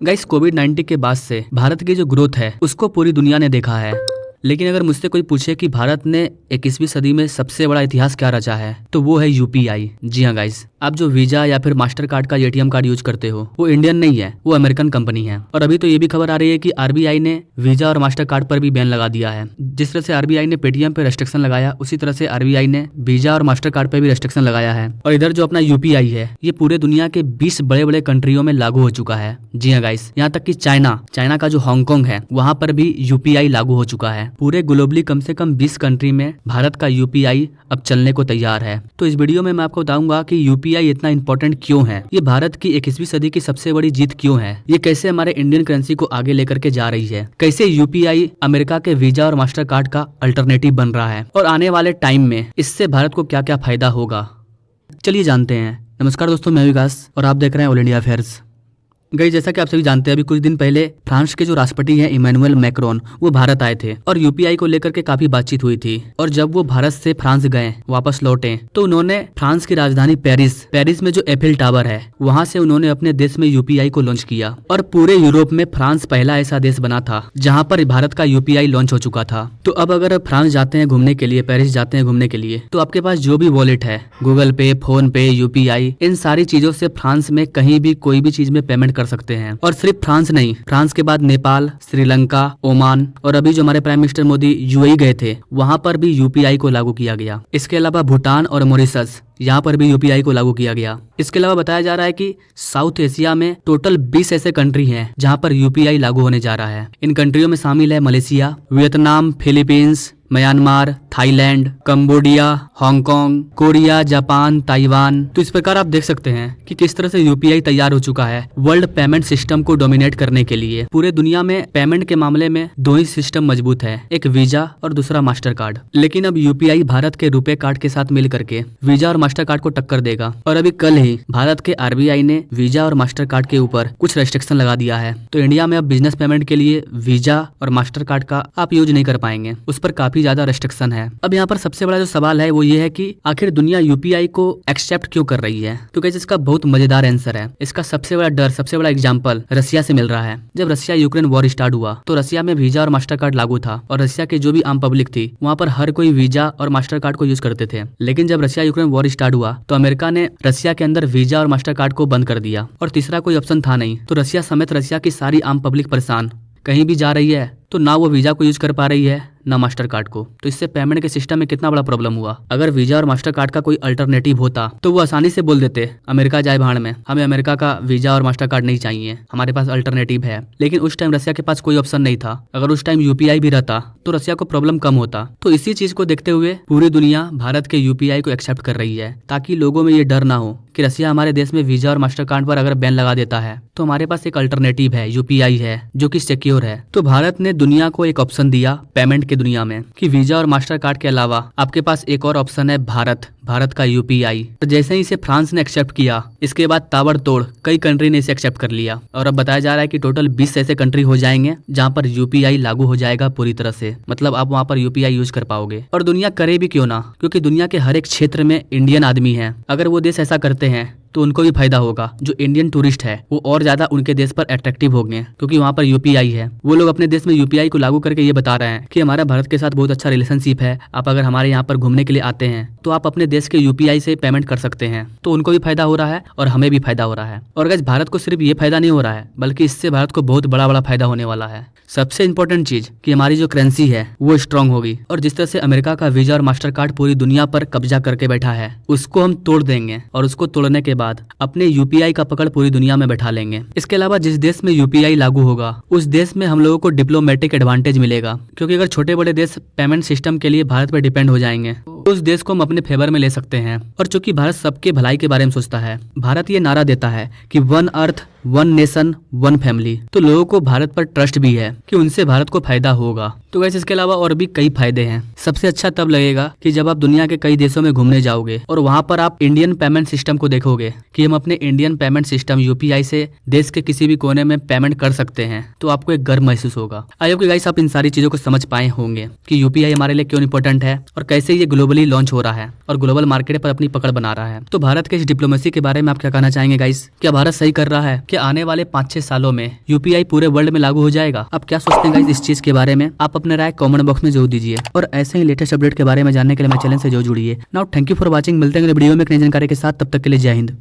Guys कोविड-19 के बाद से भारत की जो ग्रोथ है उसको पूरी दुनिया ने देखा है। लेकिन अगर मुझसे कोई पूछे कि भारत ने 21वीं सदी में सबसे बड़ा इतिहास क्या रचा है तो वो है यूपीआई। जी हाँ गाइस, आप जो वीजा या फिर मास्टर कार्ड का एटीएम कार्ड यूज करते हो वो इंडियन नहीं है, वो अमेरिकन कंपनी है। और अभी तो ये भी खबर आ रही है कि आरबीआई ने वीजा और मास्टर कार्ड पर भी बैन लगा दिया है। जिस तरह से आरबीआई ने पेटीएम पे रेस्ट्रिक्शन लगाया उसी तरह से आरबीआई ने वीजा और मास्टर कार्ड पे भी रेस्ट्रिक्शन लगाया है। और इधर जो अपना यूपीआई है ये पूरे दुनिया के 20 बड़े बड़े कंट्रियों में लागू हो चुका है। जी हाँ गाइस, यहाँ तक कि चाइना का जो हांगकांग है वहां पर भी यूपीआई लागू हो चुका है। पूरे ग्लोबली कम से कम 20 कंट्री में भारत का यूपीआई अब चलने को तैयार है। तो इस वीडियो में मैं आपको बताऊंगा कि यूपीआई इतना इंपॉर्टेंट क्यों है, ये भारत की 21वीं सदी की सबसे बड़ी जीत क्यों है, ये कैसे हमारे इंडियन करेंसी को आगे लेकर के जा रही है, कैसे यूपीआई अमेरिका के वीजा और मास्टर कार्ड का अल्टरनेटिव बन रहा है और आने वाले टाइम में इससे भारत को क्या क्या फायदा होगा। चलिए जानते हैं। नमस्कार दोस्तों, मैं विकास और आप देख रहे हैं ऑल इंडिया अफेयर्स। गाइस, जैसा कि आप सभी जानते हैं अभी कुछ दिन पहले फ्रांस के जो राष्ट्रपति हैं इमैनुअल मैक्रोन वो भारत आए थे और यूपीआई को लेकर के काफी बातचीत हुई थी। और जब वो भारत से फ्रांस गए, वापस लौटे, तो उन्होंने फ्रांस की राजधानी पेरिस में जो एफिल टावर है वहां से उन्होंने अपने देश में यूपीआई को लॉन्च किया। और पूरे यूरोप में फ्रांस पहला ऐसा देश बना था जहाँ पर भारत का यूपीआई लॉन्च हो चुका था। तो अब अगर फ्रांस जाते हैं घूमने के लिए, पेरिस जाते हैं घूमने के लिए, तो आपके पास जो भी वॉलेट है, गूगल पे, फोन पे, यूपीआई, इन सारी चीजों से फ्रांस में कहीं भी कोई भी चीज में पेमेंट कर सकते हैं। और सिर्फ फ्रांस नहीं, फ्रांस के बाद नेपाल, श्रीलंका, ओमान और अभी जो हमारे प्राइम मिनिस्टर मोदी यूएई गए थे वहां पर भी यूपीआई को लागू किया गया। इसके अलावा भूटान और मॉरिशस, यहाँ पर भी यूपीआई को लागू किया गया। इसके अलावा बताया जा रहा है कि साउथ एशिया में टोटल 20 ऐसे कंट्री हैं जहाँ पर यूपीआई लागू होने जा रहा है। इन कंट्रियों में शामिल है Malaysia, Vietnam, Philippines, Myanmar, Thailand, Cambodia, Hong Kong, Korea, Japan, Taiwan. तो इस प्रकार आप देख सकते हैं कि किस तरह से यूपीआई तैयार हो चुका है वर्ल्ड पेमेंट सिस्टम को डोमिनेट करने के लिए। पूरे दुनिया में पेमेंट के मामले में दो ही सिस्टम मजबूत है, एक वीजा और दूसरा मास्टर कार्ड। लेकिन अब यूपीआई भारत के रुपए कार्ड के साथ मिल करके वीजा और मास्टर कार्ड को टक्कर देगा। और अभी कल ही भारत के आरबीआई ने वीजा और मास्टर कार्ड के ऊपर कुछ रेस्ट्रिक्शन लगा दिया है। तो इंडिया में अब बिजनेस पेमेंट के लिए वीजा और मास्टर कार्ड का आप यूज नहीं कर पाएंगे, उस पर काफी ज्यादा रेस्ट्रिक्शन है। अब यहाँ पर सबसे बड़ा जो सवाल है वो ये है कि आखिर दुनिया यूपीआई को एक्सेप्ट क्यों कर रही है। तो कैसे इसका बहुत मजेदार आंसर है। इसका सबसे बड़ा डर, सबसे बड़ा एग्जांपल रसिया से मिल रहा है। जब रसिया यूक्रेन वॉर स्टार्ट हुआ तो रसिया में वीजा और मास्टर कार्ड लागू था और रसिया के जो भी आम पब्लिक थी वहाँ पर हर कोई वीजा और मास्टर कार्ड को यूज करते थे। लेकिन जब रसिया यूक्रेन वॉर स्टार्ट हुआ तो अमेरिका ने रसिया के अंदर वीजा और मास्टर कार्ड को बंद कर दिया और तीसरा कोई ऑप्शन था नहीं। तो रसिया समेत रसिया की सारी आम पब्लिक परेशान, कहीं भी जा रही है तो ना वो वीजा को यूज कर पा रही है ना मास्टर कार्ड को। तो इससे पेमेंट के सिस्टम में कितना बड़ा प्रॉब्लम हुआ। अगर वीजा और मास्टर कार्ड का कोई अल्टरनेटिव होता तो वो आसानी से बोल देते अमेरिका जाए भाड़ में, हमें अमेरिका का वीजा और मास्टर कार्ड नहीं चाहिए, हमारे पास अल्टरनेटिव है। लेकिन उस टाइम रसिया के पास कोई ऑप्शन नहीं था। अगर उस टाइम यूपीआई भी रहता तो रसिया को प्रॉब्लम कम होता। तो इसी चीज को देखते हुए पूरी दुनिया भारत के यूपीआई को एक्सेप्ट कर रही है ताकि लोगों में ये डर ना हो कि रसिया हमारे देश में वीजा और मास्टर कार्ड पर अगर बैन लगा देता है तो हमारे पास एक अल्टरनेटिव है, यूपीआई है, जो कि सिक्योर है। तो भारत ने दुनिया को एक ऑप्शन दिया पेमेंट की दुनिया में कि वीजा और मास्टर कार्ड के अलावा आपके पास एक और ऑप्शन है भारत का यूपीआई। तो जैसे ही इसे फ्रांस ने एक्सेप्ट किया, इसके बाद ताबड़तोड़ कई कंट्री ने इसे एक्सेप्ट कर लिया और अब बताया जा रहा है कि टोटल 20 ऐसे कंट्री हो जाएंगे जहां पर यूपीआई लागू हो जाएगा पूरी तरह से। मतलब आप वहां पर यूपीआई यूज कर पाओगे। और दुनिया करे भी क्यों ना, क्योंकि दुनिया के हर एक क्षेत्र में इंडियन आदमी है। अगर वो देश ऐसा करते हैं तो उनको भी फायदा होगा। जो इंडियन टूरिस्ट है वो और ज्यादा उनके देश पर अट्रैक्टिव होंगे क्योंकि वहाँ पर यूपीआई है। वो लोग अपने देश में यूपीआई को लागू करके ये बता रहे हैं कि हमारा भारत के साथ बहुत अच्छा रिलेशनशिप है, आप अगर हमारे यहाँ पर घूमने के लिए आते हैं तो आप अपने देश के यूपीआई से पेमेंट कर सकते हैं। तो उनको भी फायदा हो रहा है और हमें भी फायदा हो रहा है। और गाइस, भारत को सिर्फ ये फायदा नहीं हो रहा है बल्कि इससे भारत को बहुत बड़ा फायदा होने वाला है। सबसे इंपॉर्टेंट चीज कि हमारी जो करेंसी है वो स्ट्रांग होगी और जिस तरह से अमेरिका का वीजा और मास्टर कार्ड पूरी दुनिया पर कब्जा करके बैठा है उसको हम तोड़ देंगे और उसको तोड़ने के बाद अपने यूपीआई का पकड़ पूरी दुनिया में बैठा लेंगे। इसके अलावा जिस देश में यूपीआई लागू होगा उस देश में हम लोगों को डिप्लोमेटिक एडवांटेज मिलेगा, क्योंकि अगर छोटे बड़े देश पेमेंट सिस्टम के लिए भारत पर डिपेंड हो जाएंगे तो उस देश को हम अपने फेवर में ले सकते हैं। और चूंकि भारत सबके भलाई के बारे में सोचता है, भारत ये नारा देता है कि one earth, one nation, one family, तो लोगों को भारत पर ट्रस्ट भी है कि उनसे भारत को फायदा होगा। तो वैसे इसके अलावा और भी कई फायदे हैं। सबसे अच्छा तब लगेगा कि जब आप दुनिया के कई देशों में घूमने जाओगे और वहां पर आप इंडियन पेमेंट सिस्टम को देखोगे कि हम अपने इंडियन पेमेंट सिस्टम यूपीआई से देश के किसी भी कोने में पेमेंट कर सकते हैं, तो आपको एक गर्व महसूस होगा। आई होप कि गाइस आप इन सारी चीजों को समझ पाए होंगे कि यूपीआई हमारे लिए क्यों इंपॉर्टेंट है और कैसे ये ग्लोबली लॉन्च हो रहा है और ग्लोबल मार्केट पर अपनी पकड़ बना रहा है। तो भारत के इस डिप्लोमेसी के बारे में आप क्या कहना चाहेंगे गाइस? क्या भारत सही कर रहा है? कि आने वाले 5-6 सालों में यूपीआई पूरे वर्ल्ड में लागू हो जाएगा। आप क्या सोचते हैं गाइस इस चीज के बारे में? आप अपने राय कमेंट बॉक्स में जरूर दीजिए और ऐसे ही लेटेस्ट अपडेट के बारे में जानने के लिए मेरे चैनल से जरूर जुड़िए। Now thank you for watching. मिलते हैं अगले वीडियो में एक नई जानकारी के साथ, तब तक के लिए जय हिंद।